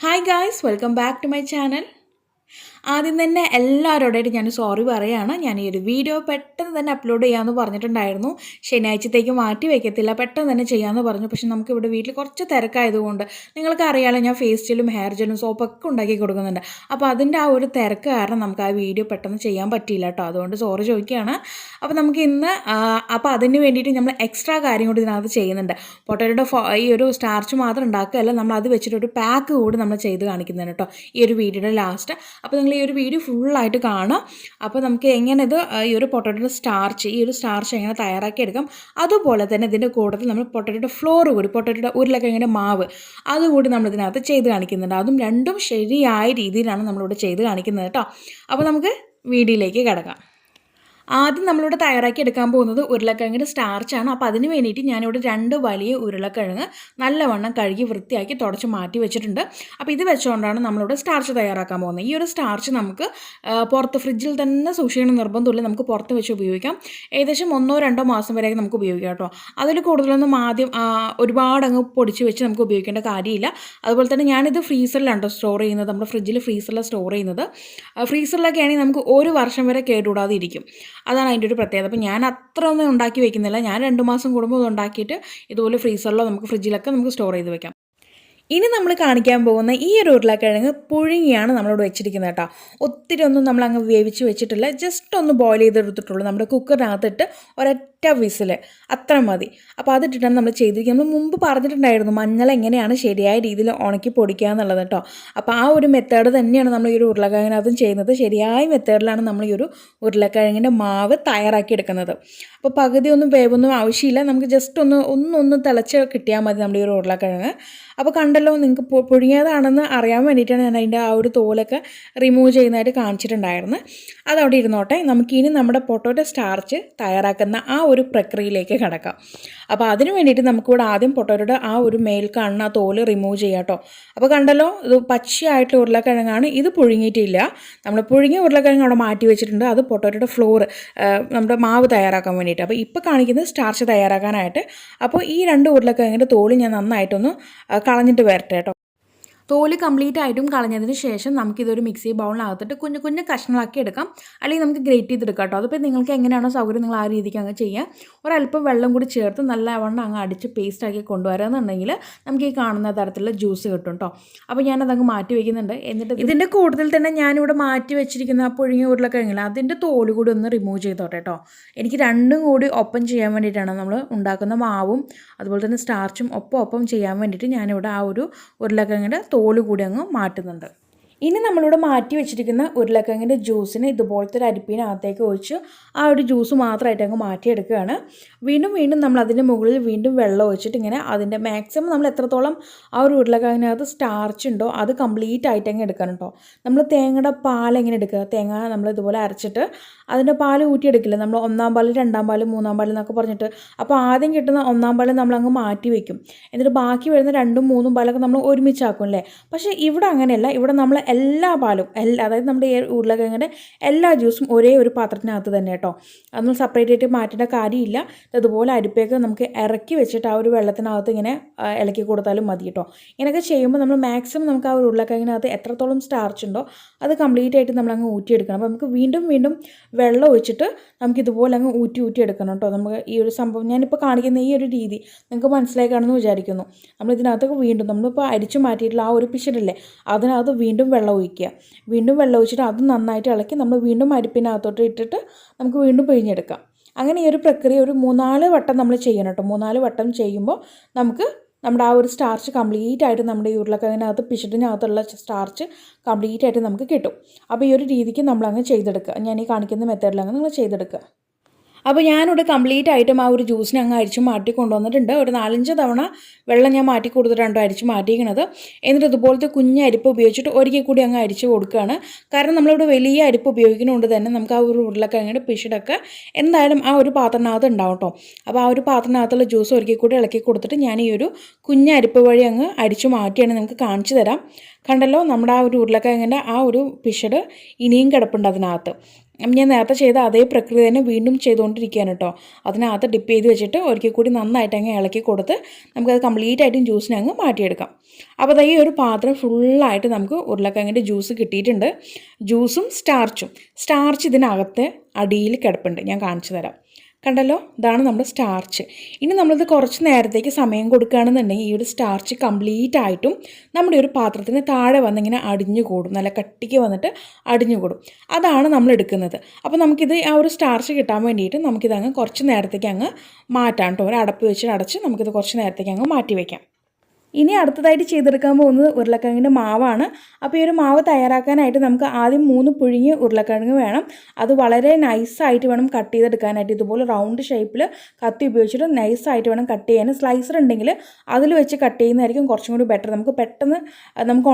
Hi guys, welcome back to my channel. ആദ്യം തന്നെ എല്ലാവരോടായിട്ട് ഞാൻ സോറി പറയുകയാണ്. ഞാൻ ഈ ഒരു വീഡിയോ പെട്ടെന്ന് തന്നെ അപ്ലോഡ് ചെയ്യാമെന്ന് പറഞ്ഞിട്ടുണ്ടായിരുന്നു. ശനിയാഴ്ചത്തേക്ക് മാറ്റി വയ്ക്കത്തില്ല, പെട്ടെന്ന് തന്നെ ചെയ്യാമെന്ന് പറഞ്ഞു. പക്ഷെ നമുക്കിവിടെ വീട്ടിൽ കുറച്ച് തിരക്കായതുകൊണ്ട് നിങ്ങൾക്ക് അറിയാമല്ലോ, ഞാൻ ഫേസ് ജെല്ലും ഹെയർ ജെല്ലും സോപ്പൊക്കെ ഉണ്ടാക്കി കൊടുക്കുന്നുണ്ട്. അപ്പോൾ അതിൻ്റെ ആ ഒരു തിരക്ക് കാരണം നമുക്ക് ആ വീഡിയോ പെട്ടെന്ന് ചെയ്യാൻ പറ്റിയില്ല കേട്ടോ. അതുകൊണ്ട് സോറി ചോദിക്കുകയാണ്. അപ്പോൾ നമുക്ക് ഇന്ന് അപ്പോൾ അതിന് വേണ്ടിയിട്ട് നമ്മൾ എക്സ്ട്രാ കാര്യം കൂടി ഇതിനകത്ത് ചെയ്യുന്നുണ്ട്. പൊട്ടറ്റോയുടെ ഈ ഒരു സ്റ്റാർച്ച് മാത്രം ഉണ്ടാക്കുകയല്ല, നമ്മൾ അത് വെച്ചിട്ടൊരു പാക്ക് കൂടി നമ്മൾ ചെയ്ത് കാണിക്കുന്നുണ്ട് കേട്ടോ ഈ ഒരു വീഡിയോയുടെ ലാസ്റ്റ്. അപ്പോൾ നിങ്ങൾ ഈ ഒരു വീഡിയോ ഫുള്ളായിട്ട് കാണുക. അപ്പോൾ നമുക്ക് എങ്ങനെ ഇത് ഈ ഒരു പൊട്ടറ്റോയുടെ സ്റ്റാർച്ച് എങ്ങനെ തയ്യാറാക്കിയെടുക്കാം, അതുപോലെ തന്നെ ഇതിൻ്റെ കൂട്ടത്തിൽ നമ്മൾ പൊട്ടറ്റോയുടെ ഫ്ലോർ കൂടി, പൊട്ടറ്റോയുടെ ഉരുളക്കിഴങ്ങിൻ്റെ മാവ് അതുകൂടി നമ്മളിതിനകത്ത് ചെയ്ത് കാണിക്കുന്നുണ്ട്. അതും രണ്ടും ശരിയായ രീതിയിലാണ് നമ്മളിവിടെ ചെയ്ത് കാണിക്കുന്നത് കേട്ടോ. അപ്പോൾ നമുക്ക് വീഡിയോയിലേക്ക് കിടക്കാം. ആദ്യം നമ്മളിവിടെ തയ്യാറാക്കി എടുക്കാൻ പോകുന്നത് ഉരുളക്കിഴങ്ങിൻ്റെ സ്റ്റാർച്ചാണ്. അപ്പോൾ അതിന് വേണ്ടിയിട്ട് ഞാനിവിടെ 2 വലിയ ഉരുളക്കിഴങ്ങ് നല്ലവണ്ണം കഴുകി വൃത്തിയാക്കി തുടച്ച് മാറ്റി വെച്ചിട്ടുണ്ട്. അപ്പോൾ ഇത് വെച്ചുകൊണ്ടാണ് നമ്മളിവിടെ സ്റ്റാർച്ച് തയ്യാറാക്കാൻ പോകുന്നത്. ഈ ഒരു സ്റ്റാർച്ച് നമുക്ക് പുറത്ത് ഫ്രിഡ്ജിൽ തന്നെ സൂക്ഷിക്കണം നിർബന്ധമില്ല, നമുക്ക് പുറത്ത് വെച്ച് ഉപയോഗിക്കാം. ഏകദേശം 1-2 മാസം വരെയൊക്കെ നമുക്ക് ഉപയോഗിക്കാം കേട്ടോ. അതിൽ കൂടുതലൊന്നും ആദ്യം ഒരുപാട് അങ്ങ് പൊടിച്ച് വെച്ച് നമുക്ക് ഉപയോഗിക്കേണ്ട കാര്യമില്ല. അതുപോലെ തന്നെ ഞാനിത് ഫ്രീസറിലാണ് സ്റ്റോർ ചെയ്യുന്നത്. നമ്മുടെ ഫ്രിഡ്ജിൽ ഫ്രീസറിലാണ് സ്റ്റോർ ചെയ്യുന്നത്. ഫ്രീസറിലൊക്കെ ആണെങ്കിൽ നമുക്ക് 1 വർഷം വരെ കേടുകൂടാതെ ഇരിക്കും. അതാണ് അതിൻ്റെ ഒരു പ്രത്യേകത. അപ്പോൾ ഞാൻ അത്ര ഒന്നും ഉണ്ടാക്കി വയ്ക്കുന്നില്ല. ഞാൻ 2 മാസം കൂടുമ്പോൾ ഇത് ഉണ്ടാക്കിയിട്ട് ഇതുപോലെ ഫ്രീസറിലോ നമുക്ക് ഫ്രിഡ്ജിലൊക്കെ നമുക്ക് സ്റ്റോർ ചെയ്ത് വെക്കാം. ഇനി നമ്മൾ കാണിക്കാൻ പോകുന്ന ഈ ഒരു ഉരുളക്കിഴങ്ങ് പുഴുങ്ങിയാണ് നമ്മളിവിടെ വെച്ചിരിക്കുന്നത് കേട്ടോ. ഒത്തിരി ഒന്നും നമ്മൾ അങ്ങ് വേവിച്ച് വെച്ചിട്ടില്ല, ജസ്റ്റ് ഒന്ന് ബോയിൽ ചെയ്തെടുത്തിട്ടുള്ളൂ. നമ്മുടെ കുക്കറിനകത്തിട്ട് ഒരൊറ്റ വിസിൽ അത്ര മതി. അപ്പോൾ അതിട്ടിട്ടാണ് നമ്മൾ ചെയ്തിരിക്കുന്നത്. നമ്മൾ മുമ്പ് പറഞ്ഞിട്ടുണ്ടായിരുന്നു മഞ്ഞൾ എങ്ങനെയാണ് ശരിയായ രീതിയിൽ ഉണക്കി പൊടിക്കുക എന്നുള്ളത് കേട്ടോ. അപ്പോൾ ആ ഒരു മെത്തേഡ് തന്നെയാണ് നമ്മൾ ഈ ഒരു ഉരുളക്കിഴങ്ങിനകത്തും ചെയ്യുന്നത്. ശരിയായ മെത്തേഡിലാണ് നമ്മൾ ഈ ഒരു ഉരുളക്കിഴങ്ങിൻ്റെ മാവ് തയ്യാറാക്കി എടുക്കുന്നത്. അപ്പോൾ പകുതി ഒന്നും വേവൊന്നും ആവശ്യമില്ല, നമുക്ക് ജസ്റ്റ് ഒന്ന് തിളച്ച് കിട്ടിയാൽ മതി നമ്മുടെ ഈ ഒരു ഉരുളക്കിഴങ്ങ്. അപ്പോൾ കണ്ടല്ലോ, നിങ്ങൾക്ക് പുഴുങ്ങിയതാണെന്ന് അറിയാൻ വേണ്ടിയിട്ടാണ് ഞാൻ അതിൻ്റെ ആ ഒരു തോലൊക്കെ റിമൂവ് ചെയ്യുന്നതായിട്ട് കാണിച്ചിട്ടുണ്ടായിരുന്നു. അതവിടെ ഇരുന്നോട്ടെ. നമുക്കിനി നമ്മുടെ പൊട്ടറ്റോ സ്റ്റാർച്ച് തയ്യാറാക്കുന്ന ആ ഒരു പ്രക്രിയയിലേക്ക് കിടക്കാം. അപ്പോൾ അതിന് വേണ്ടിയിട്ട് നമുക്കിവിടെ ആദ്യം പൊട്ടറ്റോയുടെ ആ ഒരു മേൽ കാണുന്ന ആ തോല് റിമൂവ് ചെയ്യാം കേട്ടോ. അപ്പോൾ കണ്ടല്ലോ, ഇത് പച്ചയായിട്ടുള്ള ഉരുളക്കിഴങ്ങാണ്, ഇത് പുഴുങ്ങിയിട്ടില്ല. നമ്മൾ പുഴുങ്ങിയ ഉരുളക്കിഴങ്ങ് അവിടെ മാറ്റി വെച്ചിട്ടുണ്ട്. അത് പൊട്ടറ്റോയുടെ ഫ്ലോർ നമ്മുടെ മാവ് തയ്യാറാക്കാൻ വേണ്ടിയിട്ട്. അപ്പോൾ ഇപ്പോൾ കാണിക്കുന്നത് സ്റ്റാർച്ച് തയ്യാറാക്കാനായിട്ട്. അപ്പോൾ ഈ 2 ഉരുളക്കിഴങ്ങിൻ്റെ തോല് ഞാൻ നന്നായിട്ടൊന്ന് കളഞ്ഞിട്ട് വരട്ടെ കേട്ടോ. തോല് കംപ്ലീറ്റ് ആയിട്ടും കളഞ്ഞതിന് ശേഷം നമുക്കിതൊരു മിക്സി ബൗളിനകത്തിട്ട് കുഞ്ഞു കുഞ്ഞു കഷ്ണങ്ങളാക്കി എടുക്കാം, അല്ലെങ്കിൽ നമുക്ക് ഗ്രേറ്റ് ചെയ്തെടുക്കാം കേട്ടോ. അതിപ്പോൾ നിങ്ങൾക്ക് എങ്ങനെയാണോ സൗകര്യം നിങ്ങൾ ആ രീതിക്ക് അങ്ങ് ചെയ്യാം. ഒരല്പം വെള്ളം കൂടി ചേർത്ത് നല്ലവണ്ണം അങ്ങ് അടിച്ച് പേസ്റ്റാക്കി കൊണ്ടുവരാമെന്നുണ്ടെങ്കിൽ നമുക്ക് ഈ കാണുന്ന തരത്തിലുള്ള ജ്യൂസ് കിട്ടും കേട്ടോ. അപ്പോൾ ഞാനതങ്ങ് മാറ്റി വയ്ക്കുന്നുണ്ട്. എന്നിട്ട് ഇതിൻ്റെ കൂടുതൽ തന്നെ ഞാനിവിടെ മാറ്റി വെച്ചിരിക്കുന്ന ആ പുഴുങ്ങിയ ഉരുളക്കിഴങ്ങില്ല, അതിൻ്റെ തോല് കൂടി ഒന്ന് റിമൂവ് ചെയ്തോട്ടെ കേട്ടോ. എനിക്ക് രണ്ടും കൂടി ഒപ്പം ചെയ്യാൻ വേണ്ടിയിട്ടാണ് നമ്മൾ ഉണ്ടാക്കുന്ന മാവും അതുപോലെ തന്നെ സ്റ്റാർച്ചും ഒപ്പം ചെയ്യാൻ വേണ്ടിയിട്ട് ഞാനിവിടെ ആ ഒരു ഉരുളക്കിഴങ്ങിൻ്റെ തോല് കൂടി അങ്ങ് മാറ്റുന്നുണ്ട്. ഇനി നമ്മളിവിടെ മാറ്റി വെച്ചിരിക്കുന്ന ഉരുളക്കിഴങ്ങിൻ്റെ ജ്യൂസിന് ഇതുപോലത്തെ ഒരു അരിപ്പീനകത്തേക്ക് ഒഴിച്ച് ആ ഒരു ജ്യൂസ് മാത്രമായിട്ട് അങ്ങ് മാറ്റിയെടുക്കുകയാണ്. വീണ്ടും നമ്മൾ അതിൻ്റെ മുകളിൽ വീണ്ടും വെള്ളം ഒഴിച്ചിട്ട് ഇങ്ങനെ അതിൻ്റെ മാക്സിമം നമ്മൾ എത്രത്തോളം ആ ഒരു ഉരുളക്കിഴങ്ങിനകത്ത് സ്റ്റാർച്ച് ഉണ്ടോ അത് കംപ്ലീറ്റ് ആയിട്ട് അങ്ങ് എടുക്കണം കേട്ടോ. നമ്മൾ തേങ്ങയുടെ പാൽ എങ്ങനെ എടുക്കുക, തേങ്ങ നമ്മൾ ഇതുപോലെ അരച്ചിട്ട് അതിൻ്റെ പാൽ ഊറ്റിയെടുക്കില്ല നമ്മൾ, 1-ാം പാൽ 2-ാം പാൽ 3-ാം പാൽ എന്നൊക്കെ പറഞ്ഞിട്ട്. അപ്പോൾ ആദ്യം കിട്ടുന്ന 1-ാം പാൽ നമ്മളങ്ങ് മാറ്റി വയ്ക്കും, എന്നിട്ട് ബാക്കി വരുന്ന 2-ഉം 3-ഉം പാലൊക്കെ നമ്മൾ ഒരുമിച്ചാക്കും അല്ലേ. പക്ഷേ ഇവിടെ അങ്ങനെയല്ല. ഇവിടെ നമ്മൾ എല്ലാ പാലും അതായത് നമ്മുടെ ഈ ഉരുളക്കിഴങ്ങിൻ്റെ എല്ലാ ജ്യൂസും ഒരേ ഒരു പാത്രത്തിനകത്ത് തന്നെ കേട്ടോ. അതൊന്നും സെപ്പറേറ്റ് ആയിട്ട് മാറ്റേണ്ട കാര്യമില്ല. അതുപോലെ അരിപ്പയൊക്കെ നമുക്ക് ഇറക്കി വെച്ചിട്ട് ആ ഒരു വെള്ളത്തിനകത്ത് ഇങ്ങനെ ഇളക്കി കൊടുത്താലും മതി കേട്ടോ. ഇങ്ങനെയൊക്കെ ചെയ്യുമ്പോൾ നമ്മൾ മാക്സിമം നമുക്ക് ആ ഒരു ഉരുളക്കിഴങ്ങിനകത്ത് എത്രത്തോളം സ്റ്റാർച്ച് ഉണ്ടോ അത് കംപ്ലീറ്റ് ആയിട്ട് നമ്മളങ്ങ് ഊറ്റിയെടുക്കണം. അപ്പോൾ നമുക്ക് വീണ്ടും വെള്ളം ഒഴിച്ചിട്ട് നമുക്കിതുപോലെ അങ്ങ് ഊറ്റി എടുക്കണം കേട്ടോ. നമുക്ക് ഈ ഒരു സംഭവം ഞാനിപ്പോൾ കാണിക്കുന്ന ഈ ഒരു രീതി നിങ്ങൾക്ക് മനസ്സിലായി കാണുമെന്ന് വിചാരിക്കുന്നു. നമ്മളിതിനകത്തൊക്കെ നമ്മളിപ്പോൾ അരിച്ചു മാറ്റിയിട്ടുള്ള ആ ഒരു പിശറില്ലേ അതിനകത്ത് വീണ്ടും വെള്ളം ഒഴിക്കുക. വീണ്ടും വെള്ളം ഒഴിച്ചിട്ട് അത് നന്നായിട്ട് ഇളക്കി നമ്മൾ വീണ്ടും അരിപ്പിനകത്തോട്ട് ഇട്ടിട്ട് നമുക്ക് വീണ്ടും പിഴിഞ്ഞെടുക്കാം. അങ്ങനെ ഈ ഒരു പ്രക്രിയ ഒരു 3-4 വട്ടം നമ്മൾ ചെയ്യണം കേട്ടോ. 3-4 വട്ടം ചെയ്യുമ്പോൾ നമുക്ക് നമ്മുടെ ആ ഒരു സ്റ്റാർച്ച് കംപ്ലീറ്റ് ആയിട്ട് നമ്മുടെ ഈ ഉരുളക്കിഴങ്ങിനകത്ത് പിശറിനകത്തുള്ള സ്റ്റാർച്ച് കംപ്ലീറ്റ് ആയിട്ട് നമുക്ക് കിട്ടും. അപ്പോൾ ഈ ഒരു രീതിക്ക് നമ്മളങ്ങ് ചെയ്തെടുക്കുക. ഞാൻ ഈ കാണിക്കുന്ന മെത്തേഡിലങ്ങ് നിങ്ങൾ ചെയ്തെടുക്കുക. അപ്പോൾ ഞാനിവിടെ കംപ്ലീറ്റ് ആയിട്ടും ആ ഒരു ജ്യൂസിനെ അങ്ങ് അരിച്ച് മാറ്റി കൊണ്ടുവന്നിട്ടുണ്ട്. ഒരു 4-5 തവണ വെള്ളം ഞാൻ മാറ്റി കൊടുത്തിട്ടാണ് അരിച്ച് മാറ്റിയിരിക്കുന്നത്. എന്നിട്ട് ഇതുപോലത്തെ കുഞ്ഞ് അരിപ്പ് ഉപയോഗിച്ചിട്ട് ഒരിക്കൽ കൂടി അങ്ങ് അരിച്ച് കൊടുക്കുകയാണ്. കാരണം നമ്മളിവിടെ വലിയ അരിപ്പ് ഉപയോഗിക്കുന്നതുകൊണ്ട് തന്നെ നമുക്ക് ആ ഒരു ഉരുളക്കിഴങ്ങിൻ്റെ പിശടൊക്കെ എന്തായാലും ആ ഒരു പാത്രത്തിനകത്ത് ഉണ്ടാവും കേട്ടോ. അപ്പോൾ ആ ഒരു പാത്രത്തിനകത്തുള്ള ജ്യൂസ് ഒരിക്കൽ കൂടി ഇളക്കി കൊടുത്തിട്ട് ഞാൻ ഈ ഒരു കുഞ്ഞ് അരിപ്പ് വഴി അങ്ങ് അരിച്ച് മാറ്റിയാണ് നമുക്ക് കാണിച്ചു തരാം. കണ്ടല്ലോ, നമ്മുടെ ആ ഒരു ഉരുളക്കിഴങ്ങിൻ്റെ ആ ഒരു പിശട് ഇനിയും കിടപ്പുണ്ട് അതിനകത്ത്. ഞാൻ നേരത്തെ ചെയ്ത അതേ പ്രക്രിയ തന്നെ വീണ്ടും ചെയ്തുകൊണ്ടിരിക്കുകയാണ് കേട്ടോ. അതിനകത്ത് ഡിപ്പ് ചെയ്ത് വെച്ചിട്ട് ഒരിക്കൽ കൂടി നന്നായിട്ട് അങ്ങ് ഇളക്കി കൊടുത്ത് നമുക്കത് കംപ്ലീറ്റ് ആയിട്ടും ജ്യൂസിനെ അങ്ങ് മാറ്റിയെടുക്കാം. അപ്പോൾ ഈ ഒരു പാത്രം ഫുള്ളായിട്ട് നമുക്ക് ഉരുളക്കിഴങ്ങിൻ്റെ ജ്യൂസ് കിട്ടിയിട്ടുണ്ട്. ജ്യൂസും സ്റ്റാർച്ച് ഇതിനകത്ത് അടിയിൽ കിടപ്പുണ്ട്. ഞാൻ കാണിച്ചു തരാം. കണ്ടല്ലോ, ഇതാണ് നമ്മുടെ സ്റ്റാർച്ച്. ഇനി നമ്മളിത് കുറച്ച് നേരത്തേക്ക് സമയം കൊടുക്കുകയാണെന്നുണ്ടെങ്കിൽ ഈ ഒരു സ്റ്റാർച്ച് കംപ്ലീറ്റ് ആയിട്ടും നമ്മുടെ ഒരു പാത്രത്തിന് താഴെ വന്നിങ്ങനെ അടിഞ്ഞു കൂടും, നല്ല കട്ടിക്ക് വന്നിട്ട് അടിഞ്ഞു കൂടും. അതാണ് നമ്മൾ എടുക്കുന്നത്. അപ്പോൾ നമുക്കിത് ആ ഒരു സ്റ്റാർച്ച് കിട്ടാൻ വേണ്ടിയിട്ട് നമുക്കിതങ്ങ് കുറച്ച് നേരത്തേക്ക് അങ്ങ് മാറ്റാം കേട്ടോ. ഒരു അടപ്പ് വെച്ചിട്ട് അടച്ച് നമുക്കിത് കുറച്ച് നേരത്തേക്ക് അങ്ങ് മാറ്റി വയ്ക്കാം. ഇനി അടുത്തതായിട്ട് ചെയ്തെടുക്കാൻ പോകുന്നത് ഉരുളക്കിഴങ്ങിൻ്റെ മാവാണ്. അപ്പോൾ ഈ ഒരു മാവ് തയ്യാറാക്കാനായിട്ട് നമുക്ക് ആദ്യം 3 പുഴുങ്ങിയ ഉരുളക്കിഴങ്ങ് വേണം. അത് വളരെ നൈസായിട്ട് വേണം കട്ട് ചെയ്തെടുക്കാനായിട്ട്. ഇതുപോലെ റൗണ്ട് ഷേപ്പിൽ കത്തി ഉപയോഗിച്ചിട്ട് നൈസായിട്ട് വേണം കട്ട് ചെയ്യാൻ. സ്ലൈസർ ഉണ്ടെങ്കിൽ അതിൽ വെച്ച് കട്ട് ചെയ്യുന്നതായിരിക്കും കുറച്ചും കൂടി ബെറ്റർ. നമുക്ക് പെട്ടെന്ന്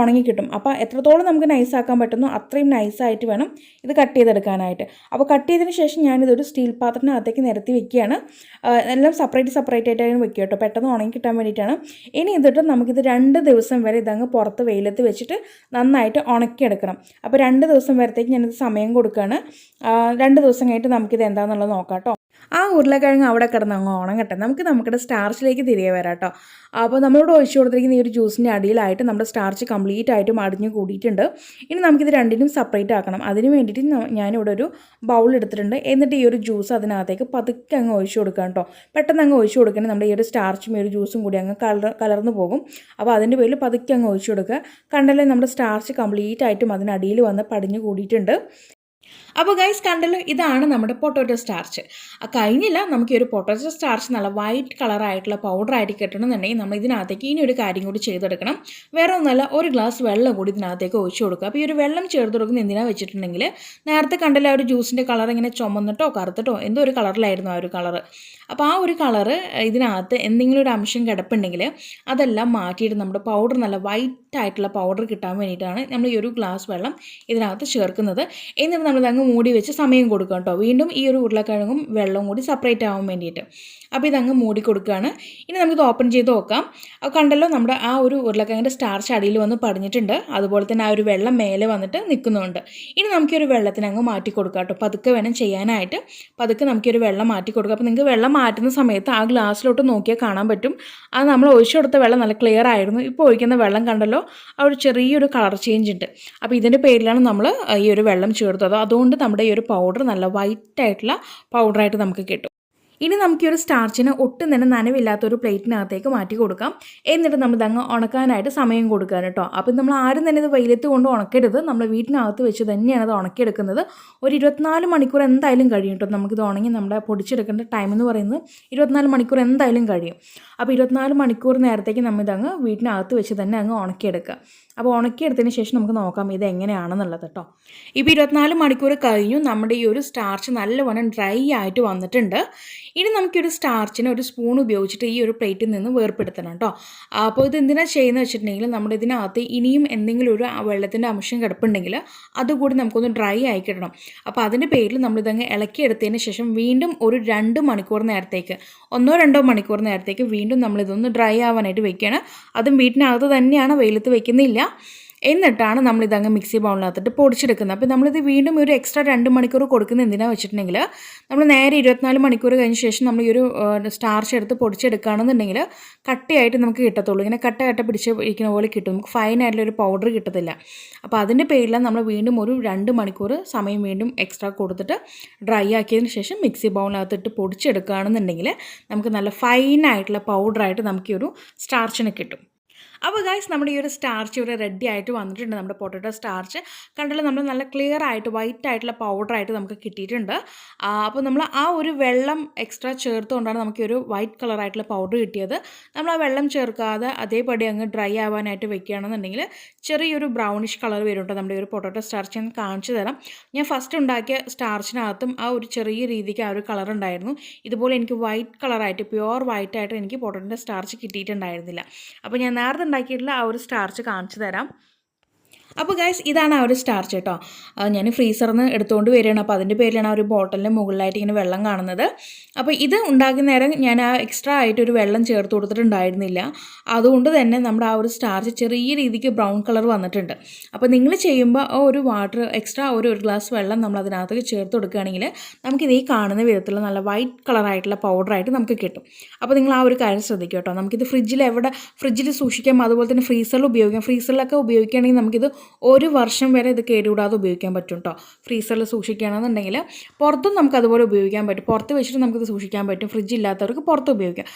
ഉണങ്ങി കിട്ടും. അപ്പോൾ എത്രത്തോളം നമുക്ക് നൈസാക്കാൻ പറ്റുന്നോ അത്രയും നൈസായിട്ട് വേണം ഇത് കട്ട് ചെയ്തെടുക്കാനായിട്ട്. അപ്പോൾ കട്ട് ചെയ്തതിന് ശേഷം ഞാനിതൊരു സ്റ്റീൽ പാത്രത്തിനകത്തേക്ക് നിരത്തി വെക്കുകയാണ്. എല്ലാം സെപ്പറേറ്റ് ആയിട്ടാണ് വെക്കുക കേട്ടോ, പെട്ടെന്ന് ഉണങ്ങി കിട്ടാൻ വേണ്ടിയിട്ടാണ്. ഇനി ഇതിട്ട് നമുക്കിത് 2 ദിവസം വരെ ഇതങ്ങ് പുറത്ത് വെയിലത്ത് വെച്ചിട്ട് നന്നായിട്ട് ഉണക്കിയെടുക്കണം. അപ്പോൾ 2 ദിവസം വരത്തേക്ക് ഞാനിത് സമയം കൊടുക്കുകയാണ്. 2 ദിവസം കഴിഞ്ഞിട്ട് നമുക്കിത് എന്താണെന്നുള്ളത് നോക്കാം കേട്ടോ. ആ ഉരുളക്കിഴങ്ങ് അവിടെ കിടന്ന് അങ്ങ് ഉണങ്ങട്ടെ. നമുക്ക് നമ്മുടെ സ്റ്റാർച്ചിലേക്ക് തിരികെ വരാം കേട്ടോ. അപ്പോൾ നമ്മളോട് ഒഴിച്ചു കൊടുത്തിരിക്കുന്ന ഈ ഒരു ജ്യൂസിൻ്റെ അടിയിലായിട്ട് നമ്മുടെ സ്റ്റാർച്ച് കംപ്ലീറ്റ് ആയിട്ടും അടിഞ്ഞു കൂടിയിട്ടുണ്ട്. ഇനി നമുക്കിത് രണ്ടിനും സെപ്പറേറ്റ് ആക്കണം. അതിന് വേണ്ടിയിട്ട് ഞാനിവിടെ ഒരു ബൗൾ എടുത്തിട്ടുണ്ട്. എന്നിട്ട് ഈ ഒരു ജ്യൂസ് അതിനകത്തേക്ക് പതുക്കെ അങ്ങ് ഒഴിച്ചു കൊടുക്കാം കേട്ടോ. പെട്ടെന്ന് അങ്ങ് ഒഴിച്ചു കൊടുക്കണേ, നമ്മുടെ ഈ ഒരു സ്റ്റാർച്ചും ഈ ഒരു ജ്യൂസും കൂടി അങ്ങ് കലർന്നു പോകും. അപ്പോൾ അതിൻ്റെ പേരിൽ പതുക്കെ അങ്ങ് ഒഴിച്ചു കൊടുക്കുക. കണ്ടല്ലേ, നമ്മുടെ സ്റ്റാർച്ച് കംപ്ലീറ്റ് ആയിട്ടും അതിനടിയിൽ വന്ന് പടിഞ്ഞു കൂടിയിട്ടുണ്ട്. അപ്പോൾ ഗൈസ് കണ്ടല്ലോ, ഇതാണ് നമ്മുടെ പൊട്ടറ്റോ സ്റ്റാർച്ച്. കഴിഞ്ഞില്ല, നമുക്ക് ഈ ഒരു പൊട്ടറ്റോ സ്റ്റാർച്ച് നല്ല വൈറ്റ് കളറായിട്ടുള്ള പൗഡറായിട്ട് കിട്ടണമെന്നുണ്ടെങ്കിൽ നമ്മൾ ഇതിനകത്തേക്ക് ഇനി ഒരു കാര്യം കൂടി ചെയ്തെടുക്കണം. വേറെ ഒന്നല്ല, ഒരു ഗ്ലാസ് വെള്ളം കൂടി ഇതിനകത്തേക്ക് ഒഴിച്ചു കൊടുക്കുക. അപ്പോൾ ഈ ഒരു വെള്ളം ചേർത്ത് കൊടുക്കുന്നത് എന്തിനാണെന്ന് വെച്ചിട്ടുണ്ടെങ്കിൽ നേരത്തെ കണ്ടല്ലോ ആ ഒരു ജ്യൂസിൻ്റെ കളർ ഇങ്ങനെ ചുമന്നിട്ടോ കറുത്തിട്ടോ എന്തോ ഒരു കളറിലായിരുന്നു ആ ഒരു കളറ്. അപ്പോൾ ആ ഒരു കളറ് ഇതിനകത്ത് എന്തെങ്കിലും ഒരു അംശം കിടപ്പുണ്ടെങ്കിൽ അതെല്ലാം മാറ്റിയിട്ട് നമ്മുടെ പൗഡർ നല്ല വൈറ്റ് ആയിട്ടുള്ള പൗഡർ കിട്ടാൻ വേണ്ടിയിട്ടാണ് നമ്മൾ ഈ ഒരു ഗ്ലാസ് വെള്ളം ഇതിനകത്ത് ചേർക്കുന്നത്. എന്നിട്ട് നമ്മളിതങ്ങ് മൂടി വെച്ച് സമയം കൊടുക്കുക കേട്ടോ. വീണ്ടും ഈ ഒരു ഉരുളക്കിഴങ്ങും വെള്ളവും കൂടി സെപ്പറേറ്റ് ആവാൻ വേണ്ടിയിട്ട്. അപ്പോൾ ഇതങ്ങ് മൂടി കൊടുക്കുകയാണ്. ഇനി നമുക്കിത് ഓപ്പൺ ചെയ്ത് നോക്കാം. അപ്പോൾ കണ്ടല്ലോ, നമ്മുടെ ആ ഒരു ഉരുളക്കിഴങ്ങിൻ്റെ സ്റ്റാർച്ച് അടിയിൽ വന്ന് പടിഞ്ഞിട്ടുണ്ട്. അതുപോലെ തന്നെ ആ ഒരു വെള്ളം മേലെ വന്നിട്ട് നിൽക്കുന്നുണ്ട്. ഇനി നമുക്കൊരു വെള്ളത്തിനങ്ങ് മാറ്റി കൊടുക്കാം കേട്ടോ. പതുക്കെ വേണം ചെയ്യാനായിട്ട്. പതുക്കെ നമുക്കൊരു വെള്ളം മാറ്റി കൊടുക്കാം. അപ്പോൾ നിങ്ങൾക്ക് വെള്ളം മാറ്റുന്ന സമയത്ത് ആ ഗ്ലാസ്സിലോട്ട് നോക്കിയാൽ കാണാൻ പറ്റും. അത് നമ്മൾ ഒഴിച്ചു കൊടുത്ത വെള്ളം നല്ല ക്ലിയർ ആയിരുന്നു. ഇപ്പോൾ ഒഴിക്കുന്ന വെള്ളം കണ്ടല്ലോ, ആ ഒരു ചെറിയൊരു കളർ ചേഞ്ച് ഉണ്ട്. അപ്പോൾ ഇതിൻ്റെ പേരിലാണ് നമ്മൾ ഈ ഒരു വെള്ളം ചേർത്തത്. അതുകൊണ്ട് നമ്മുടെ ഈ ഒരു പൗഡർ നല്ല വൈറ്റ് ആയിട്ടുള്ള പൗഡറായിട്ട് നമുക്ക് കിട്ടും. ഇനി നമുക്ക് ഈ ഒരു സ്റ്റാർച്ചിന് ഒട്ടും തന്നെ നനവില്ലാത്തൊരു പ്ലേറ്റിനകത്തേക്ക് മാറ്റി കൊടുക്കാം. എന്നിട്ട് നമ്മളിതങ്ങ് ഉണക്കാനായിട്ട് സമയം കൊടുക്കാൻ കേട്ടോ. അപ്പം നമ്മൾ ആരും തന്നെ ഇത് വെയിലത്ത് കൊണ്ട് ഉണക്കരുത്. നമ്മൾ വീട്ടിനകത്ത് വെച്ച് തന്നെയാണ് ഇത് ഉണക്കിയെടുക്കുന്നത്. ഒരു 24 മണിക്കൂർ എന്തായാലും കഴിയും കേട്ടോ. നമുക്കിത് ഉണങ്ങി നമ്മുടെ പൊടിച്ചെടുക്കേണ്ട ടൈം എന്ന് പറയുന്നത് 24 മണിക്കൂർ എന്തായാലും കഴിയും. അപ്പോൾ 24 മണിക്കൂർ നേരത്തേക്ക് നമ്മളിതങ്ങ് വീട്ടിനകത്ത് വെച്ച് തന്നെ അങ്ങ് ഉണക്കിയെടുക്കുക. അപ്പോൾ ഉണക്കിയെടുത്തതിന് ശേഷം നമുക്ക് നോക്കാം ഇത് എങ്ങനെയാണെന്നുള്ളത് കേട്ടോ. ഇപ്പോൾ 24 മണിക്കൂർ കഴിഞ്ഞു. നമ്മുടെ ഈ ഒരു സ്റ്റാർച്ച് നല്ലവണ്ണം ഡ്രൈ ആയിട്ട് വന്നിട്ടുണ്ട്. ഇനി നമുക്കൊരു സ്റ്റാർച്ചിനെ ഒരു സ്പൂൺ ഉപയോഗിച്ചിട്ട് ഈ ഒരു പ്ലേറ്റിൽ നിന്ന് വേർപ്പെടുത്തണം കേട്ടോ. അപ്പോൾ ഇത് എന്തിനാണ് ചെയ്യുന്നത് വെച്ചിട്ടുണ്ടെങ്കിൽ നമ്മുടെ ഇതിനകത്ത് ഇനിയും എന്തെങ്കിലും ഒരു വെള്ളത്തിൻ്റെ അംശം കിടപ്പുണ്ടെങ്കിൽ അതുകൂടി നമുക്കൊന്ന് ഡ്രൈ ആയി കിട്ടണം. അപ്പോൾ അതിൻ്റെ പേരിൽ നമ്മളിതങ്ങ് ഇളക്കിയെടുത്തതിന് ശേഷം വീണ്ടും ഒരു 2 മണിക്കൂർ നേരത്തേക്ക് 1-2 മണിക്കൂർ നേരത്തേക്ക് വീണ്ടും നമ്മളിതൊന്ന് ഡ്രൈ ആവാനായിട്ട് വെക്കുകയാണ്. അതും വീട്ടിനകത്ത് തന്നെയാണ്, വെയിലത്ത് വെക്കുന്നില്ല. എന്നിട്ടാണ് നമ്മളിതങ്ങ് മിക്സി ബൗളിനകത്തിട്ട് പൊടിച്ചെടുക്കുന്നത്. അപ്പോൾ നമ്മളിത് വീണ്ടും ഒരു എക്സ്ട്രാ 2 മണിക്കൂർ കൊടുക്കുന്നത് എന്തിനാണെന്ന് വെച്ചിട്ടുണ്ടെങ്കിൽ നമ്മൾ നേരെ 24 മണിക്കൂർ കഴിഞ്ഞ ശേഷം നമ്മൾ ഈ ഒരു സ്റ്റാർച്ച് എടുത്ത് പൊടിച്ചെടുക്കുകയാണെന്നുണ്ടെങ്കിൽ കട്ടയായിട്ട് നമുക്ക് കിട്ടത്തുള്ളൂ. ഇങ്ങനെ കട്ട പിടിച്ച് ഇരിക്കുന്ന പോലെ കിട്ടും. നമുക്ക് ഫൈനായിട്ടുള്ളൊരു പൗഡർ കിട്ടത്തില്ല. അപ്പോൾ അതിൻ്റെ പേരിലാണ് നമ്മൾ വീണ്ടും ഒരു 2 മണിക്കൂർ സമയം വീണ്ടും എക്സ്ട്രാ കൊടുത്തിട്ട് ഡ്രൈ ആക്കിയതിന് ശേഷം മിക്സി ബൗളിനകത്തിട്ട് പൊടിച്ചെടുക്കുകയാണെന്നുണ്ടെങ്കിൽ നമുക്ക് നല്ല ഫൈനായിട്ടുള്ള പൗഡറായിട്ട് നമുക്ക് ഈ ഒരു സ്റ്റാർച്ചിന് കിട്ടും. അപ്പോൾ ഗൈസ്, നമ്മുടെ ഈ ഒരു സ്റ്റാർച്ച് ഇവിടെ റെഡി ആയിട്ട് വന്നിട്ടുണ്ട്. നമ്മുടെ പൊട്ടറ്റോ സ്റ്റാർച്ച് കണ്ടല്ലോ, നമ്മൾ നല്ല ക്ലിയർ ആയിട്ട് വൈറ്റ് ആയിട്ടുള്ള പൗഡറായിട്ട് നമുക്ക് കിട്ടിയിട്ടുണ്ട്. അപ്പോൾ നമ്മൾ ആ ഒരു വെള്ളം എക്സ്ട്രാ ചേർത്തുകൊണ്ടാണ് നമുക്ക് ഒരു വൈറ്റ് കളറായിട്ടുള്ള പൗഡർ കിട്ടിയത്. നമ്മൾ ആ വെള്ളം ചേർക്കാതെ അതേപടി അങ്ങ് ഡ്രൈ ആവാനായിട്ട് വെക്കുകയാണെന്നുണ്ടെങ്കിൽ ചെറിയൊരു ബ്രൗണിഷ് കളർ വരും കേട്ടോ. നമ്മുടെ ഈ ഒരു പൊട്ടറ്റോ സ്റ്റാർച്ച് ഞാൻ കാണിച്ചു തരാം. ഞാൻ ഫസ്റ്റ് ഉണ്ടാക്കിയ സ്റ്റാർച്ചിനകത്തും ആ ഒരു ചെറിയ രീതിക്ക് ആ ഒരു കളർ ഉണ്ടായിരുന്നു. ഇതുപോലെ എനിക്ക് വൈറ്റ് കളറായിട്ട് പ്യുവർ വൈറ്റ് ആയിട്ട് എനിക്ക് പൊട്ടറ്റോ സ്റ്റാർച്ച് കിട്ടിയിട്ടുണ്ടായിരുന്നില്ല. അപ്പോൾ ഞാൻ നേരത്തെ ഉണ്ടാക്കിയിട്ടുള്ള ആ ഒരു സ്റ്റാർച്ച് കാണിച്ചു തരാം. അപ്പോൾ ഗൈസ് ഇതാണ് ആ ഒരു സ്റ്റാർച്ച് കേട്ടോ. ഞാൻ ഫ്രീസറിൽ നിന്ന് എടുത്തുകൊണ്ട് വരികയാണ്. അപ്പോൾ അതിൻ്റെ പേരിലാണ് ആ ഒരു ബോട്ടലിൻ്റെ മുകളിലായിട്ട് ഇങ്ങനെ വെള്ളം കാണുന്നത്. അപ്പോൾ ഇത് ഉണ്ടാക്കുന്ന നേരം ഞാൻ ആ എക്സ്ട്രാ ആയിട്ട് ഒരു വെള്ളം ചേർത്ത് കൊടുത്തിട്ടുണ്ടായിരുന്നില്ല. അതുകൊണ്ട് തന്നെ നമ്മുടെ ആ ഒരു സ്റ്റാർച്ച് ചെറിയ രീതിക്ക് ബ്രൗൺ കളർ വന്നിട്ടുണ്ട്. അപ്പോൾ നിങ്ങൾ ചെയ്യുമ്പോൾ ആ ഒരു വാട്ടർ എക്സ്ട്രാ ഒരു ഗ്ലാസ് വെള്ളം നമ്മൾ അതിനകത്ത് ചേർത്ത് കൊടുക്കുകയാണെങ്കിൽ നമുക്കിത് ഈ കാണുന്ന വിധത്തിലുള്ള നല്ല വൈറ്റ് കളറായിട്ടുള്ള പൗഡറായിട്ട് നമുക്ക് കിട്ടും. അപ്പോൾ നിങ്ങൾ ആ ഒരു കാര്യം ശ്രദ്ധിക്കുക കേട്ടോ. നമുക്കിത് ഫ്രിഡ്ജിൽ സൂക്ഷിക്കാം, അതുപോലെ തന്നെ ഫ്രീസറിൽ ഉപയോഗിക്കാം. ഫ്രീസറിലൊക്കെ ഉപയോഗിക്കുകയാണെങ്കിൽ നമുക്കിത് 1 വർഷം വരെ ഇത് കേടുകൂടാതെ ഉപയോഗിക്കാൻ പറ്റും കേട്ടോ. ഫ്രീസറിൽ സൂക്ഷിക്കുകയാണെന്നുണ്ടെങ്കിൽ പുറത്തും നമുക്ക് അതുപോലെ ഉപയോഗിക്കാൻ പറ്റും. പുറത്ത് വെച്ചിട്ട് നമുക്കിത് സൂക്ഷിക്കാൻ പറ്റും. ഫ്രിഡ്ജ് ഇല്ലാത്തവർക്ക് പുറത്ത്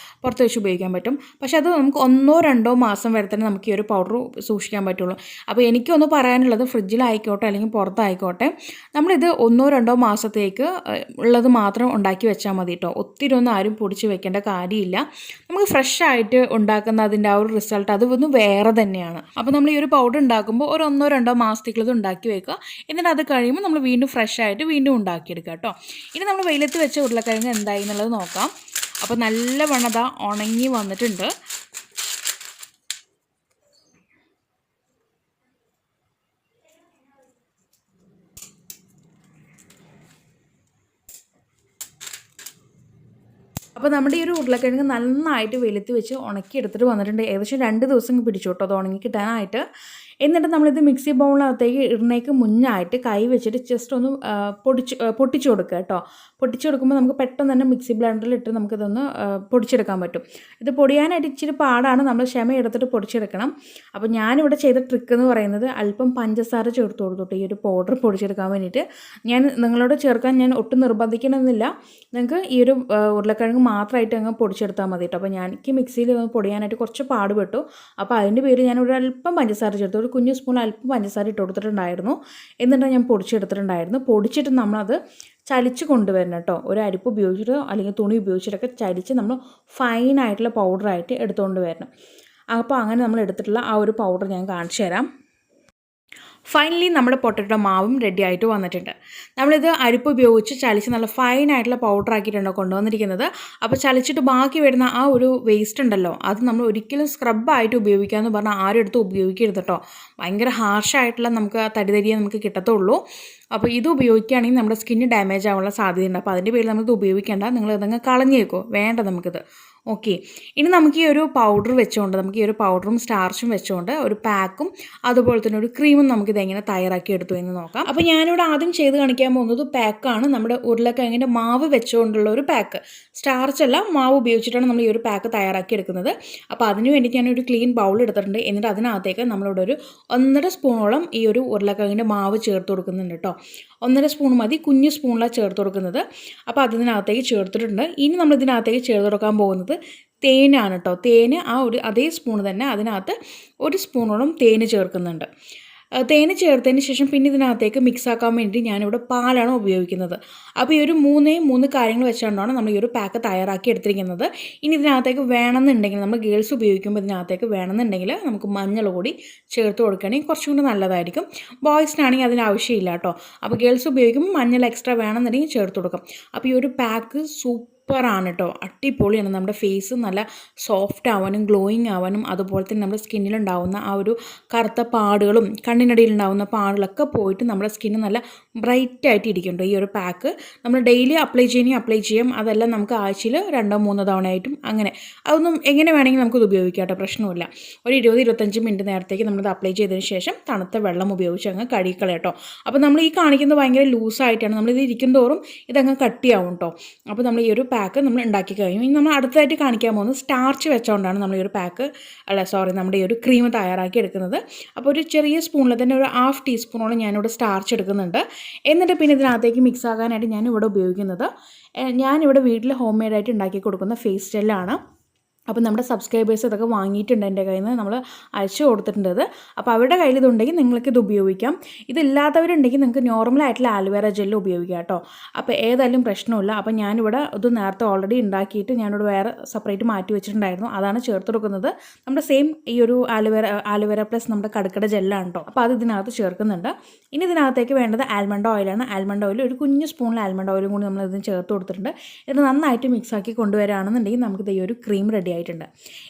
വെച്ച് ഉപയോഗിക്കാൻ പറ്റും. പക്ഷേ അത് നമുക്ക് 1-2 മാസം വരെ തന്നെ നമുക്ക് ഈ ഒരു പൗഡർ സൂക്ഷിക്കാൻ പറ്റുള്ളൂ. അപ്പോൾ എനിക്കൊന്ന് പറയാനുള്ളത്, ഫ്രിഡ്ജിലായിക്കോട്ടെ അല്ലെങ്കിൽ പുറത്തായിക്കോട്ടെ, നമ്മളിത് 1-2 മാസത്തേക്ക് ഉള്ളത് മാത്രം ഉണ്ടാക്കി വെച്ചാൽ മതി കേട്ടോ. ഒത്തിരി ഒന്നും ആരും പൊടിച്ച് വെക്കേണ്ട കാര്യമില്ല. നമുക്ക് ഫ്രഷ് ആയിട്ട് ഉണ്ടാക്കുന്ന അതിൻ്റെ ആ ഒരു റിസൾട്ട് അതൊന്നും വേറെ തന്നെയാണ്. അപ്പോൾ നമ്മൾ ഈ ഒരു പൗഡർ ഉണ്ടാക്കുമ്പോൾ ഒരു 1-2 മാസത്തേക്കുള്ളത് ഉണ്ടാക്കി വെക്കുക. എന്നിട്ട് അത് കഴിയുമ്പോൾ നമ്മൾ വീണ്ടും ഫ്രഷ് ആയിട്ട് വീണ്ടും ഉണ്ടാക്കിയെടുക്കുക കേട്ടോ. ഇനി നമ്മൾ വെയിലത്ത് വെച്ച ഉരുളക്കിഴങ്ങ് എന്തായി എന്നുള്ളത് നോക്കാം. അപ്പോൾ നല്ലവണ്ണം അതാ ഉണങ്ങി വന്നിട്ടുണ്ട്. അപ്പോൾ നമ്മുടെ ഈ ഒരു ഉരുളക്കിഴങ്ങ് നന്നായിട്ട് വെയിലത്ത് വെച്ച് ഉണക്കിയെടുത്തിട്ട് വന്നിട്ടുണ്ട്. ഏകദേശം 2 ദിവസം പിടിച്ചു കേട്ടോ അത് ഉണങ്ങി കിട്ടാനായിട്ട്. എന്നിട്ട് നമ്മളിത് മിക്സി ബൗളിനകത്തേക്ക് ഇടുന്നേക്ക് മുന്നായിട്ട് കൈ വെച്ചിട്ട് ജസ്റ്റ് ഒന്ന് പൊട്ടിച്ചു കൊടുക്കുക കേട്ടോ. പൊട്ടിച്ചു കൊടുക്കുമ്പോൾ നമുക്ക് പെട്ടെന്ന് തന്നെ മിക്സി ബ്ലെൻഡറിലിട്ട് നമുക്കിതൊന്ന് പൊടിച്ചെടുക്കാൻ പറ്റും. ഇത് പൊടിയാനായിട്ട് ഇച്ചിരി പാടാണ്, നമ്മൾ ക്ഷമ എടുത്തിട്ട് പൊടിച്ചെടുക്കണം. അപ്പോൾ ഞാനിവിടെ ചെയ്ത ട്രിക്ക് എന്ന് പറയുന്നത് അല്പം പഞ്ചസാര ചേർത്ത് കൊടുത്തിട്ട് ഈ ഒരു പൗഡർ പൊടിച്ചെടുക്കാൻ വേണ്ടിയിട്ട്. നിങ്ങളോട് ചേർക്കാൻ ഞാൻ ഒട്ടും നിർബന്ധിക്കണമെന്നില്ല. നിങ്ങൾക്ക് ഈ ഒരു ഉരുളക്കിഴങ്ങ് മാത്രമായിട്ട് അങ്ങ് പൊടിച്ചെടുത്താൽ മതി കേട്ടോ. അപ്പോൾ എനിക്ക് മിക്സിയിൽ പൊടിയാനായിട്ട് കുറച്ച് പാടുപെട്ടു. അപ്പോൾ അതിൻ്റെ പേര് ഞാൻ ഒരു അല്പം പഞ്ചസാര ചേർത്തു. ഒരു കുഞ്ഞു സ്പൂൺ അല്പം പഞ്ചസാര ഇട്ട് കൊടുത്തിട്ടുണ്ടായിരുന്നു. എന്നിട്ട് ഞാൻ പൊടിച്ചെടുത്തിട്ടുണ്ടായിരുന്നു. പൊടിച്ചിട്ട് നമ്മളത് ചലിച്ച് കൊണ്ടുവരണം കേട്ടോ. ഒരു അരിപ്പ് ഉപയോഗിച്ചിട്ടോ അല്ലെങ്കിൽ തുണി ഉപയോഗിച്ചിട്ടൊക്കെ ചലിച്ച് നമ്മൾ ഫൈനായിട്ടുള്ള പൗഡറായിട്ട് എടുത്തുകൊണ്ട് വരണം. അപ്പോൾ അങ്ങനെ നമ്മൾ എടുത്തിട്ടുള്ള ആ ഒരു പൗഡർ ഞാൻ കാണിച്ചു തരാം. ഫൈനലി നമ്മുടെ പൊട്ടറ്റോ മാവും റെഡി ആയിട്ട് വന്നിട്ടുണ്ട്. നമ്മളിത് അരിപ്പ് ഉപയോഗിച്ച് ചലിച്ച് നല്ല ഫൈനായിട്ടുള്ള പൗഡർ ആക്കിയിട്ടാണ് കൊണ്ടുവന്നിരിക്കുന്നത്. അപ്പോൾ ചലിച്ചിട്ട് ബാക്കി വരുന്ന ആ ഒരു വേസ്റ്റ് ഉണ്ടല്ലോ, അത് നമ്മൾ ഒരിക്കലും സ്ക്രബായിട്ട് ഉപയോഗിക്കാമെന്ന് പറഞ്ഞാൽ ആരും എടുത്ത് ഉപയോഗിക്കരുത് കേട്ടോ. ഭയങ്കര ഹാർഷായിട്ടുള്ള നമുക്ക് തരിതരിയെ നമുക്ക് കിട്ടത്തുള്ളൂ. അപ്പോൾ ഇത് ഉപയോഗിക്കുകയാണെങ്കിൽ നമ്മുടെ സ്കിന്ന് ഡാമേജ് ആവാനുള്ള സാധ്യതയുണ്ട്. അപ്പോൾ അതിൻ്റെ പേരിൽ നമുക്കിത് ഉപയോഗിക്കേണ്ട, നിങ്ങൾ ഇതങ്ങ് കളഞ്ഞേക്കോ, വേണ്ട നമുക്കിത്. ഓക്കെ, ഇനി നമുക്ക് ഈ ഒരു പൗഡർ വെച്ചുകൊണ്ട്, നമുക്ക് ഈ ഒരു പൗഡറും സ്റ്റാർച്ചും വെച്ചുകൊണ്ട് ഒരു പാക്കും അതുപോലെ തന്നെ ഒരു ക്രീമും നമുക്കിത് എങ്ങനെ തയ്യാറാക്കി എടുത്തു എന്ന് നോക്കാം. അപ്പോൾ ഞാനിവിടെ ആദ്യം ചെയ്ത് കാണിക്കാൻ പോകുന്നത് പാക്കാണ്. നമ്മുടെ ഉരുളക്കിഴങ്ങിൻ്റെ മാവ് വെച്ചുകൊണ്ടുള്ള ഒരു പാക്ക്. സ്റ്റാർച്ചല്ല, മാവ് ഉപയോഗിച്ചിട്ടാണ് നമ്മൾ ഈ ഒരു പാക്ക് തയ്യാറാക്കി എടുക്കുന്നത്. അപ്പോൾ അതിന് വേണ്ടിയിട്ട് ഞാനൊരു ക്ലീൻ ബൗൾ എടുത്തിട്ടുണ്ട്. എന്നിട്ട് അതിനകത്തേക്ക് നമ്മളിവിടെ ഒരു 1.5 സ്പൂണോളം ഈ ഒരു ഉരുളക്കിഴങ്ങിൻ്റെ മാവ് ചേർത്ത് കൊടുക്കുന്നുണ്ട് കേട്ടോ. 1.5 സ്പൂൺ മതി, കുഞ്ഞു സ്പൂണിലാണ് ചേർത്ത് കൊടുക്കുന്നത്. അപ്പോൾ അതിനകത്തേക്ക് ചേർത്തിട്ടുണ്ട്. ഇനി നമ്മൾ ഇതിനകത്തേക്ക് ചേർത്ത് കൊടുക്കാൻ പോകുന്നത് തേനാണ് കേട്ടോ. തേന് അതേ സ്പൂൺ തന്നെ അതിനകത്ത് 1 സ്പൂണോളം തേന് ചേർക്കുന്നുണ്ട്. തേന് ചേർത്തതിന് ശേഷം പിന്നെ ഇതിനകത്തേക്ക് മിക്സ് ആക്കാൻ വേണ്ടി ഞാനിവിടെ പാലാണ് ഉപയോഗിക്കുന്നത്. അപ്പോൾ ഈ ഒരു 3 കാര്യങ്ങൾ വെച്ചുകൊണ്ടാണ് നമ്മൾ ഈ ഒരു പാക്ക് തയ്യാറാക്കി എടുത്തിരിക്കുന്നത്. ഇനി ഇതിനകത്തേക്ക് വേണമെന്നുണ്ടെങ്കിൽ, നമ്മൾ ഗേൾസ് ഉപയോഗിക്കുമ്പോൾ ഇതിനകത്തേക്ക് വേണമെന്നുണ്ടെങ്കിൽ നമുക്ക് മഞ്ഞൾ കൂടി ചേർത്ത് കൊടുക്കുകയാണെങ്കിൽ കുറച്ചും കൂടി നല്ലതായിരിക്കും. ബോയ്സിനാണെങ്കിൽ അതിന് ആവശ്യമില്ല കേട്ടോ. അപ്പോൾ ഗേൾസ് ഉപയോഗിക്കുമ്പോൾ മഞ്ഞൾ എക്സ്ട്രാ വേണമെന്നുണ്ടെങ്കിൽ ചേർത്ത് കൊടുക്കാം. അപ്പോൾ ഈ ഒരു പാക്ക് സൂപ്പറാണ് കേട്ടോ, അടിപൊളിയാണ്. നമ്മുടെ ഫേസ് നല്ല സോഫ്റ്റ് ആവാനും ഗ്ലോയിങ് ആവാനും അതുപോലെ തന്നെ നമ്മുടെ സ്കിന്നിലുണ്ടാവുന്ന ആ ഒരു കറുത്ത പാടുകളും കണ്ണിനടിയിലുണ്ടാവുന്ന പാടുകളൊക്കെ പോയിട്ട് നമ്മുടെ സ്കിന്ന് നല്ല ബ്രൈറ്റ് ആയിട്ട് ഇരിക്കുന്നുണ്ട്. ഈ ഒരു പാക്ക് നമ്മൾ ഡെയിലി അപ്ലൈ ചെയ്യാം. അതെല്ലാം നമുക്ക് ആഴ്ചയിൽ 2-3 തവണയായിട്ടും അങ്ങനെ അതൊന്നും എങ്ങനെ വേണമെങ്കിൽ നമുക്കിത് ഉപയോഗിക്കാം കേട്ടോ, പ്രശ്നമില്ല. ഒരു 20-25 മിനിറ്റ് നേരത്തേക്ക് നമ്മളിത് അപ്ലൈ ചെയ്തതിന് ശേഷം തണുത്ത വെള്ളം ഉപയോഗിച്ച് അങ്ങ് കഴുകിക്കളയാം കേട്ടോ. അപ്പോൾ നമ്മൾ ഈ കാണിക്കുന്നത് ഭയങ്കര ലൂസായിട്ടാണ്, നമ്മളിത് ഇരിക്കും തോറും ഇതങ്ങ് കട്ടിയാവും കേട്ടോ. അപ്പോൾ നമ്മൾ ഈ ഒരു പാക്ക് നമ്മൾ ഉണ്ടാക്കി കഴിഞ്ഞു. ഇനി നമ്മൾ അടുത്തായിട്ട് കാണിക്കാൻ പോകുന്നത് സ്റ്റാർച്ച് വെച്ചുകൊണ്ടാണ് നമ്മൾ ഈ ഒരു നമ്മുടെ ഈ ഒരു ക്രീം തയ്യാറാക്കി എടുക്കുന്നത്. അപ്പോൾ ഒരു ചെറിയ സ്പൂണിൽ തന്നെ ഒരു 1/2 ടീസ്പൂണോളം ഞാനിവിടെ സ്റ്റാർച്ച് എടുക്കുന്നുണ്ട്. എന്നിട്ട് പിന്നെ ഇതിനകത്തേക്ക് മിക്സ് ആകാനായിട്ട് ഞാനിവിടെ ഉപയോഗിക്കുന്നത്, ഞാനിവിടെ വീട്ടിൽ ഹോം മെയ്ഡായിട്ട് ഉണ്ടാക്കി കൊടുക്കുന്ന ഫേസ് ജെല്ലാണ്. അപ്പോൾ നമ്മുടെ സബ്സ്ക്രൈബേഴ്സ് ഇതൊക്കെ വാങ്ങിയിട്ടുണ്ട്, എൻ്റെ കയ്യിൽ നിന്ന് നമ്മൾ അയച്ചു കൊടുത്തിട്ടുണ്ട് ഇത്. അപ്പോൾ അവരുടെ കയ്യിൽ ഇതുണ്ടെങ്കിൽ നിങ്ങൾക്കിത് ഉപയോഗിക്കാം. ഇതില്ലാത്തവരുണ്ടെങ്കിൽ നിങ്ങൾക്ക് നോർമലായിട്ടുള്ള ആലുവേറ ജെല്ല് ഉപയോഗിക്കാം കേട്ടോ. അപ്പോൾ ഏതായാലും പ്രശ്നമില്ല. അപ്പോൾ ഞാനിവിടെ ഇത് നേരത്തെ ഓൾറെഡി ഉണ്ടാക്കിയിട്ട് ഞാനിവിടെ വേറെ സെപ്പറേറ്റ് മാറ്റി വെച്ചിട്ടുണ്ടായിരുന്നു, അതാണ് ചേർത്ത് കൊടുക്കുന്നത്. നമ്മുടെ സെയിം ഈ ഒരു ആലുവേറ പ്ലസ് നമ്മുടെ കടുക്കട ജെല്ലാണ് കേട്ടോ. അപ്പോൾ അത് ഇതിനകത്ത് ചേർക്കുന്നുണ്ട്. ഇനി ഇതിനകത്തേക്ക് വേണ്ടത് ആൽമണ്ട് ഓയിലാണ്. ആൽമണ്ട് ഓയിൽ ഒരു കുഞ്ഞു സ്പൂണിൽ ആൽമണ്ട് ഓയിലും കൂടി നമ്മൾ ഇതിന് ചേർത്ത് കൊടുത്തിട്ടുണ്ട്. ഇത് നന്നായിട്ട് മിക്സാക്കി കൊണ്ടുവരികയാണെന്നുണ്ടെങ്കിൽ നമുക്കിത് ഈ ഒരു ക്രീം റെഡി ആയിട്ടുണ്ട്.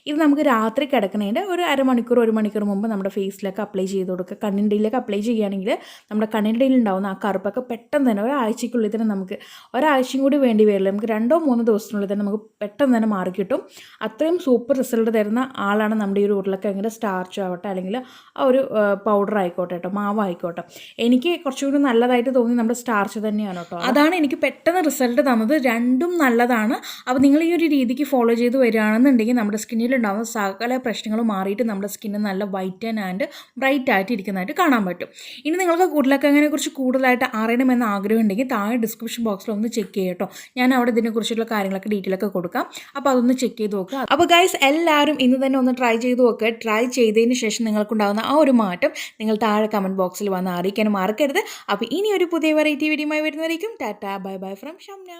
ഇത് നമുക്ക് രാത്രി കിടക്കുന്നതിൻ്റെ ഒരു അരമണിക്കൂർ 1 മണിക്കൂർ മുമ്പ് നമ്മുടെ ഫേസിലൊക്കെ അപ്ലൈ ചെയ്ത് കൊടുക്കുക. കണ്ണിൻ്റെ ഇടയിലൊക്കെ അപ്ലൈ ചെയ്യുകയാണെങ്കിൽ നമ്മുടെ കണ്ണിൻ്റെ ഇടയിൽ ഉണ്ടാകുന്ന ആ കറുപ്പൊക്കെ പെട്ടെന്ന് തന്നെ ഒരാഴ്ചയ്ക്കുള്ളിൽ തന്നെ നമുക്ക് ഒരാഴ്ചയും കൂടി വേണ്ടി വരില്ല, നമുക്ക് 2-3 ദിവസത്തിനുള്ളിൽ തന്നെ നമുക്ക് പെട്ടെന്ന് തന്നെ മാറിക്കിട്ടും. അത്രയും സൂപ്പർ റിസൾട്ട് തരുന്ന ആളാണ് നമ്മുടെ ഈ ഒരു ഉരുളക്കിഴങ്ങിൻ്റെ സ്റ്റാർച്ച് ആവട്ടെ അല്ലെങ്കിൽ ആ ഒരു പൗഡർ ആയിക്കോട്ടെ കേട്ടോ, മാവായിക്കോട്ടെ. എനിക്ക് കുറച്ചുകൂടി നല്ലതായിട്ട് തോന്നി നമ്മുടെ സ്റ്റാർച്ച് തന്നെയാണ് കേട്ടോ. അതാണ് എനിക്ക് പെട്ടെന്ന് റിസൾട്ട് തന്നത്. രണ്ടും നല്ലതാണ്. അപ്പോൾ നിങ്ങൾ ഈ ഒരു രീതിക്ക് ഫോളോ ചെയ്ത് വരികയാണെന്നുണ്ടെങ്കിൽ നമ്മുടെ സ്കിന്നിലുണ്ടാകുന്ന സകല പ്രശ്നങ്ങളും മാറിയിട്ട് നമ്മുടെ സ്കിന്ന് നല്ല വൈറ്റ് ആൻഡ് ബ്രൈറ്റ് ആയിട്ട് ഇരിക്കുന്നതായിട്ട് കാണാൻ പറ്റും. ഇനി നിങ്ങൾക്ക് ഉരുളക്കിഴങ്ങിനെ കുറിച്ച് കൂടുതലായിട്ട് അറിയണമെന്ന് ആഗ്രഹം ഉണ്ടെങ്കിൽ താഴെ ഡിസ്ക്രിപ്ഷൻ ബോക്സിൽ ഒന്ന് ചെക്ക് ചെയ്യുക കേട്ടോ. ഞാൻ അവിടെ ഇതിനെക്കുറിച്ചുള്ള കാര്യങ്ങളൊക്കെ ഡീറ്റെയിൽ ഒക്കെ കൊടുക്കാം. അപ്പോൾ അതൊന്ന് ചെക്ക് ചെയ്ത് നോക്കുക. അപ്പോൾ ഗൈസ് എല്ലാവരും ഇന്ന് തന്നെ ഒന്ന് ട്രൈ ചെയ്ത് നോക്കുക. ട്രൈ ചെയ്തതിന് ശേഷം നിങ്ങൾക്കുണ്ടാകുന്ന ആ ഒരു മാറ്റം നിങ്ങൾ താഴെ കമൻറ്റ് ബോക്സിൽ വന്ന് അറിയിക്കാനും മറക്കരുത്. അപ്പോൾ ഇനി ഒരു പുതിയ വെറൈറ്റി വീഡിയോയുമായി വരുന്നവരേക്കും tata bye bye from Shamna.